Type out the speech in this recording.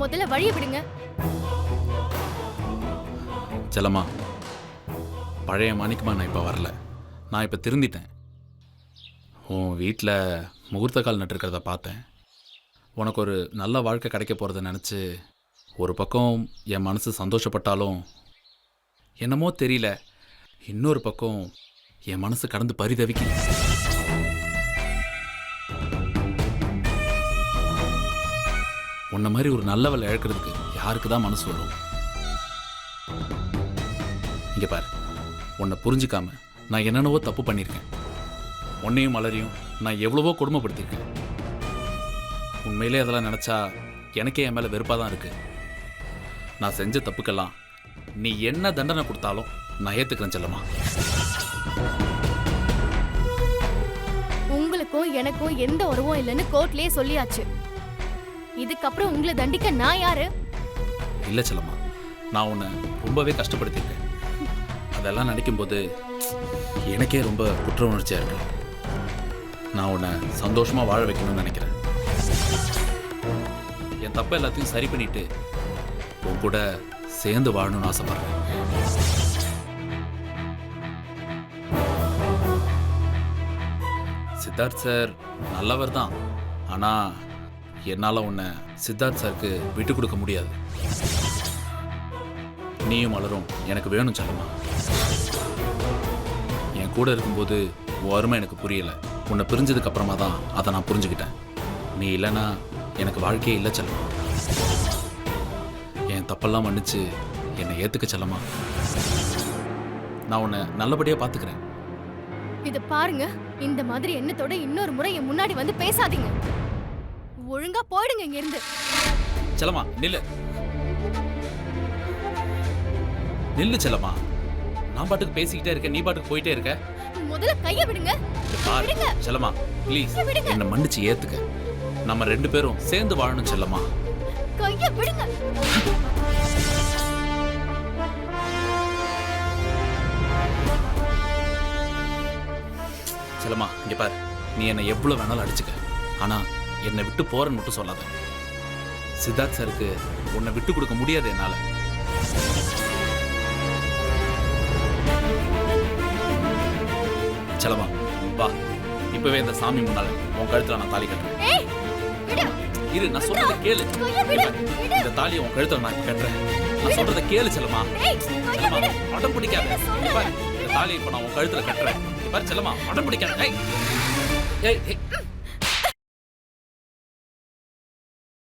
முதல்ல வழிய விடுங்க. செல்லம்மா, பழைய மாணிக்கமா நான் இப்போ வரல. நான் இப்போ திருந்திட்டேன். உன் வீட்டில் முகூர்த்த கால் நட்டுருக்கிறத பார்த்தேன். உனக்கு ஒரு நல்ல வாழ்க்கை கிடைக்க போகிறத நினச்சி ஒரு பக்கம் என் மனசு சந்தோஷப்பட்டாலும் என்னமோ தெரியல, இன்னொரு பக்கம் என் மனசு கடந்து பரிதவிக்குது. உன்ன மாதிரி ஒரு நல்லவளை இழக்கிறதுக்கு யாருக்கு தான் மனசு வரும்? இங்கே பாரு, உன்னை புரிஞ்சுக்காம நான் என்னென்னவோ தப்பு பண்ணியிருக்கேன். உன்னையும் மலரையும் நான் எவ்வளவோ கொடுமைப்படுத்தியிருக்கேன். உண்மையிலே அதெல்லாம் நினச்சா எனக்கே என் மேலே வெறுப்பாக தான் இருக்குது. நான் செஞ்ச தப்புக்கெல்லாம் நீ என்ன தண்டனை கொடுத்தாலும் நான் ஏற்றுக்கிறேன் செல்லம்மா. உங்களுக்கும் எனக்கும் எந்த உறவும் இல்லைன்னு கோர்ட்லயே சொல்லியாச்சு. இதுக்கப்புறம் உங்களை தண்டிக்க நான் யாரு? இல்லை செல்லம்மா, நான் உன்னை ரொம்பவே கஷ்டப்படுத்தியிருக்கேன். அதெல்லாம் நினைக்கும்போது எனக்கே ரொம்ப குற்ற உணர்ச்சியாக இருக்கு. நான் உன்னை சந்தோஷமாக வாழ வைக்கணும்னு நினைக்கிறேன். என் தப்பை எல்லாத்தையும் சரி பண்ணிட்டு உன் கூட சேர்ந்து வாழணும்னு ஆசைப்படுறேன். சித்தார்த் சார் நல்லவர் தான், ஆனால் என்னால் உன்னை சித்தார்த் சாருக்கு விட்டு கொடுக்க முடியாது. நீயும் மலரும் எனக்கு வேணும் செல்லம்மா. என் கூட இருக்கும்போது உன் அருமை எனக்கு புரியலை. உன்னை பிரிஞ்சதுக்கு அப்புறமா தான் அதை நான் புரிஞ்சுக்கிட்டேன். நீ இல்லைன்னா எனக்கு வாழ்க்கையே இல்லை செல்லம்மா. என் தப்பெல்லாம் மன்னிச்சு என்னை ஏற்றுக்க செல்லம்மா. நான் உன்னை நல்லபடியாக பார்த்துக்கிறேன். இத பாருங்க, இந்த மாதிரி எண்ணத்தோட இன்னொரு முறை என் முன்னாடி வந்து பேசாதீங்க. ஒழுங்கா போயிடுங்க இங்க இருந்து. செல்லம்மா நில்லு, நில்லு செல்லம்மா. நான் பாட்டுக்கு பேசிக்கிட்டே இருக்கேன், நீ பாட்டுக்கு போயிட்டே இருக்க. முதல்ல கைய விடுங்க. விடுங்க செல்லம்மா, ப்ளீஸ் என்னை மன்னிச்சு ஏத்துக்க. நம்ம ரெண்டு பேரும் சேர்ந்து வாழணும் செல்லம்மா. கைய விடுங்க. செல்லம்மா இங்க பாரு, நீ என்னை எவ்வளவு வேணாலும் அடிச்சுக்க, ஆனா என்னை விட்டு போறன்னு மட்டும் சொல்லாத. சித்தார்த் சாருக்கு உன்னை விட்டு கொடுக்க முடியாது என்னால. செல்லம்மா வா, இப்பவே இந்த சாமி முன்னால உன் கழுத்துல நான் தாலி கட்டுறேன். இரு, நான் சொல்றத கேளு. இந்த தாலியை உன் கழுத்துல நான் கட்டுறேன். நான் சொல்றத கேளு செல்லம்மா. செல்லம்மா அடம் பிடிக்காத. இந்த தாலியை இப்ப நான் உன் கழுத்துல கட்டுறேன். பாரு செல்லம்மா, அடம் பிடிக்காத. ஏய் ஏய்